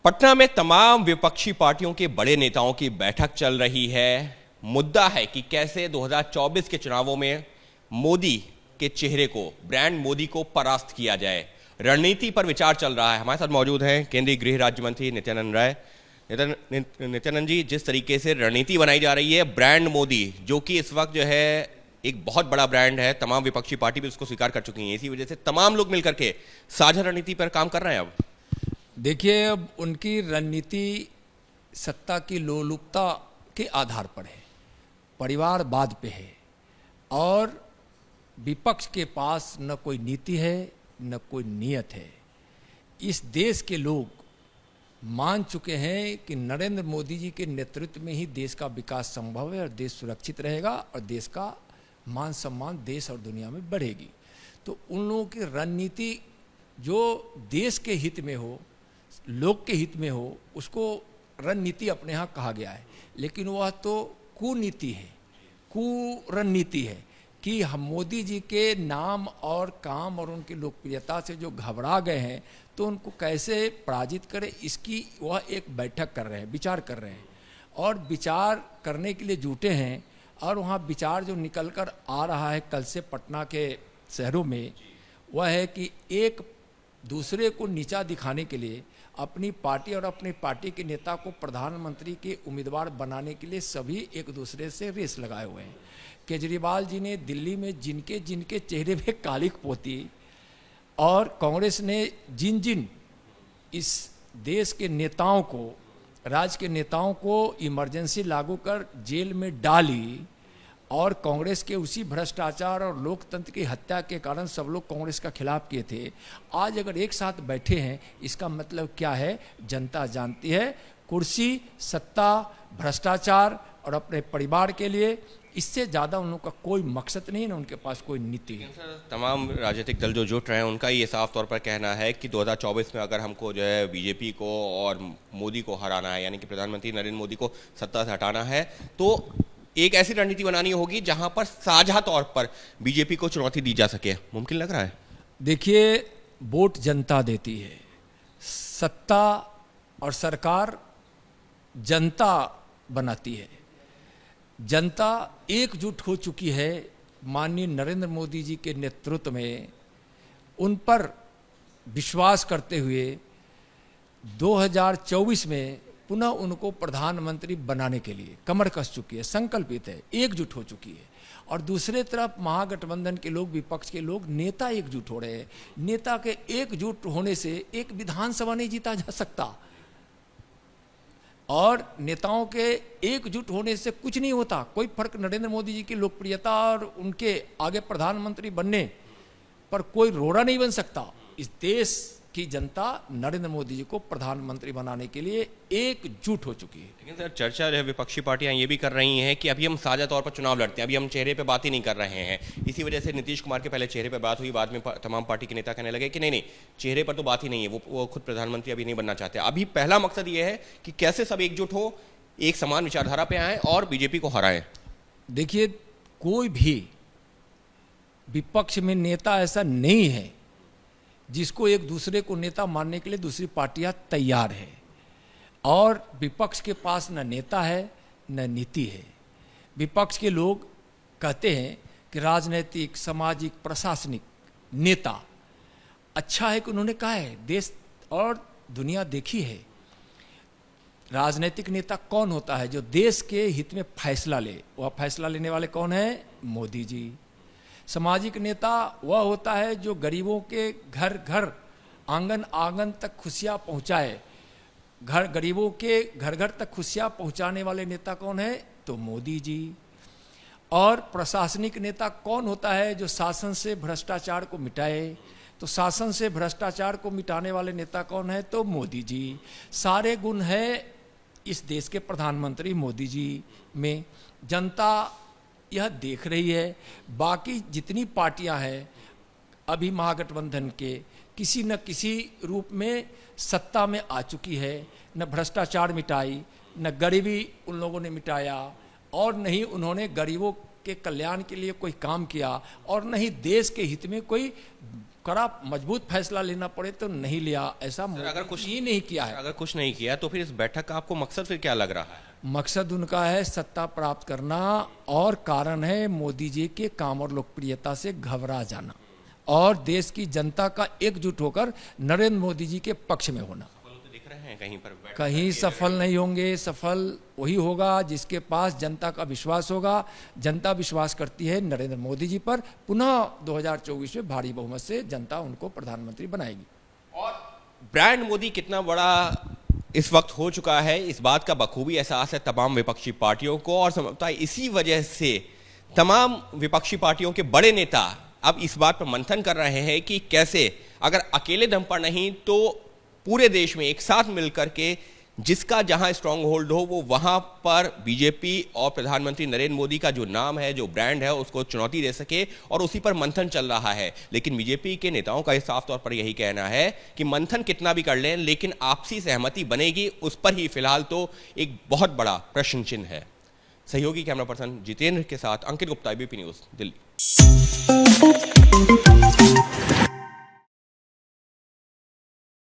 पटना में तमाम विपक्षी पार्टियों के बड़े नेताओं की बैठक चल रही है। मुद्दा है कि कैसे 2024 के चुनावों में मोदी के चेहरे को, ब्रांड मोदी को परास्त किया जाए। रणनीति पर विचार चल रहा है। हमारे साथ मौजूद हैं केंद्रीय गृह राज्य मंत्री नित्यानंद राय। नित्यानंद जी, जिस तरीके से रणनीति बनाई जा रही है, ब्रांड मोदी जो कि इस वक्त जो है एक बहुत बड़ा ब्रांड है, तमाम विपक्षी पार्टी भी उसको स्वीकार कर चुकी हैं, इसी वजह से तमाम लोग मिलकर के साझा रणनीति पर काम कर रहे हैं। अब देखिए, अब उनकी रणनीति सत्ता की लोलुपता के आधार पर है, परिवारवाद पे है और विपक्ष के पास न कोई नीति है न कोई नीयत है। इस देश के लोग मान चुके हैं कि नरेंद्र मोदी जी के नेतृत्व में ही देश का विकास संभव है और देश सुरक्षित रहेगा और देश का मान सम्मान देश और दुनिया में बढ़ेगी। तो उन लोगों की रणनीति जो देश के हित में हो, लोग के हित में हो, उसको रणनीति अपने यहाँ कहा गया है, लेकिन वह तो कुनीति है, कुरणनीति है कि हम मोदी जी के नाम और काम और उनकी लोकप्रियता से जो घबरा गए हैं तो उनको कैसे पराजित करें, इसकी वह एक बैठक कर रहे हैं, विचार कर रहे हैं और विचार करने के लिए जुटे हैं। और वहाँ विचार जो निकल कर आ रहा है कल से पटना के शहरों में, वह है कि एक दूसरे को नीचा दिखाने के लिए अपनी पार्टी और अपनी पार्टी के नेता को प्रधानमंत्री के उम्मीदवार बनाने के लिए सभी एक दूसरे से रेस लगाए हुए हैं। केजरीवाल जी ने दिल्ली में जिनके जिनके चेहरे पे कालिख पोती और कांग्रेस ने जिन जिन इस देश के नेताओं को, राज्य के नेताओं को इमरजेंसी लागू कर जेल में डाली और कांग्रेस के उसी भ्रष्टाचार और लोकतंत्र की हत्या के कारण सब लोग कांग्रेस का खिलाफ किए थे। आज अगर एक साथ बैठे हैं, इसका मतलब क्या है? जनता जानती है, कुर्सी, सत्ता, भ्रष्टाचार और अपने परिवार के लिए, इससे ज़्यादा उन लोगों का कोई मकसद नहीं ना उनके पास कोई नीति है। तमाम राजनीतिक दल जो जुट रहे हैं उनका ये साफ तौर पर कहना है कि 2024 में अगर हमको जो है बीजेपी को और मोदी को हराना है, यानी कि प्रधानमंत्री नरेंद्र मोदी को सत्ता से हटाना है, तो एक ऐसी रणनीति बनानी होगी जहां पर साझा तौर पर बीजेपी को चुनौती दी जा सके। मुमकिन लग रहा है? देखिए, वोट जनता देती है, सत्ता और सरकार जनता बनाती है। जनता एकजुट हो चुकी है माननीय नरेंद्र मोदी जी के नेतृत्व में, उन पर विश्वास करते हुए 2024 में पुनः उनको प्रधानमंत्री बनाने के लिए कमर कस चुकी है, संकल्पित है, एकजुट हो चुकी है। और दूसरे तरफ महागठबंधन के लोग, विपक्ष के लोग, नेता एकजुट हो रहे हैं। नेता के एकजुट होने से एक विधानसभा नहीं जीता जा सकता और नेताओं के एकजुट होने से कुछ नहीं होता। कोई फर्क नरेंद्र मोदी जी की लोकप्रियता और उनके आगे प्रधानमंत्री बनने पर कोई रोड़ा नहीं बन सकता। इस देश की जनता नरेंद्र मोदी जी को प्रधानमंत्री बनाने के लिए एकजुट हो चुकी है। लेकिन सर, चर्चा जो है विपक्षी पार्टियां ये भी कर रही हैं कि अभी हम साझा तौर पर चुनाव लड़ते हैं, अभी हम चेहरे पे बात ही नहीं कर रहे हैं। इसी वजह से नीतीश कुमार के पहले चेहरे पे बात हुई, बाद में तमाम पार्टी के नेता कहने लगे कि नहीं, चेहरे पर तो बात ही नहीं है, वो खुद प्रधानमंत्री अभी नहीं बनना चाहते। अभी पहला मकसद ये है कि कैसे सब एकजुट हो, एक समान विचारधारा पे आए और बीजेपी को हराएं। देखिए, कोई भी विपक्ष में नेता ऐसा नहीं है जिसको एक दूसरे को नेता मानने के लिए दूसरी पार्टियां तैयार है और विपक्ष के पास न नेता है न नीति है। विपक्ष के लोग कहते हैं कि राजनीतिक, सामाजिक, प्रशासनिक नेता, अच्छा है कि उन्होंने कहा है, देश और दुनिया देखी है। राजनीतिक नेता कौन होता है? जो देश के हित में फैसला ले। वह फैसला लेने वाले कौन है? मोदी जी। सामाजिक नेता वह होता है जो गरीबों के घर घर, आंगन आंगन तक खुशियाँ पहुँचाए। गरीबों के घर घर तक खुशियाँ पहुँचाने वाले नेता कौन है? तो मोदी जी। और प्रशासनिक नेता कौन होता है? जो शासन से भ्रष्टाचार को मिटाए। तो शासन से भ्रष्टाचार को मिटाने वाले नेता कौन है? तो मोदी जी। सारे गुण है इस देश के प्रधानमंत्री मोदी जी में। जनता यह देख रही है। बाकी जितनी पार्टियां हैं अभी महागठबंधन के, किसी न किसी रूप में सत्ता में आ चुकी है। न भ्रष्टाचार मिटाई, न गरीबी उन लोगों ने मिटाया और न ही उन्होंने गरीबों के कल्याण के लिए कोई काम किया और न ही देश के हित में कोई कड़ा मजबूत फैसला लेना पड़े तो नहीं लिया, ऐसा अगर कुछ ही नहीं किया है। अगर कुछ नहीं किया तो फिर इस बैठक का आपको मकसद फिर क्या लग रहा है? मकसद उनका है सत्ता प्राप्त करना, और कारण है मोदी जी के काम और लोकप्रियता से घबरा जाना और देश की जनता का एकजुट होकर नरेंद्र मोदी जी के पक्ष में होना। तो दिख रहे हैं कहीं पर कहीं सफल नहीं होंगे। सफल वही होगा जिसके पास जनता का विश्वास होगा। जनता विश्वास करती है नरेंद्र मोदी जी पर। पुनः 2024 में भारी बहुमत से जनता उनको प्रधानमंत्री बनाएगी। और ब्रांड मोदी कितना बड़ा इस वक्त हो चुका है, इस बात का बखूबी एहसास है तमाम विपक्षी पार्टियों को, और समझता है इसी वजह से तमाम विपक्षी पार्टियों के बड़े नेता अब इस बात पर मंथन कर रहे हैं कि कैसे अगर अकेले दम पर नहीं तो पूरे देश में एक साथ मिलकर के जिसका जहां स्ट्रांग होल्ड हो वो वहां पर बीजेपी और प्रधानमंत्री नरेंद्र मोदी का जो नाम है, जो ब्रांड है, उसको चुनौती दे सके, और उसी पर मंथन चल रहा है। लेकिन बीजेपी के नेताओं का साफ तौर पर यही कहना है कि मंथन कितना भी कर लें लेकिन आपसी सहमति बनेगी, उस पर ही फिलहाल तो एक बहुत बड़ा प्रश्न चिन्ह है। सहयोगी कैमरा पर्सन जितेंद्र के साथ अंकित गुप्ता, एबीपी न्यूज, दिल्ली।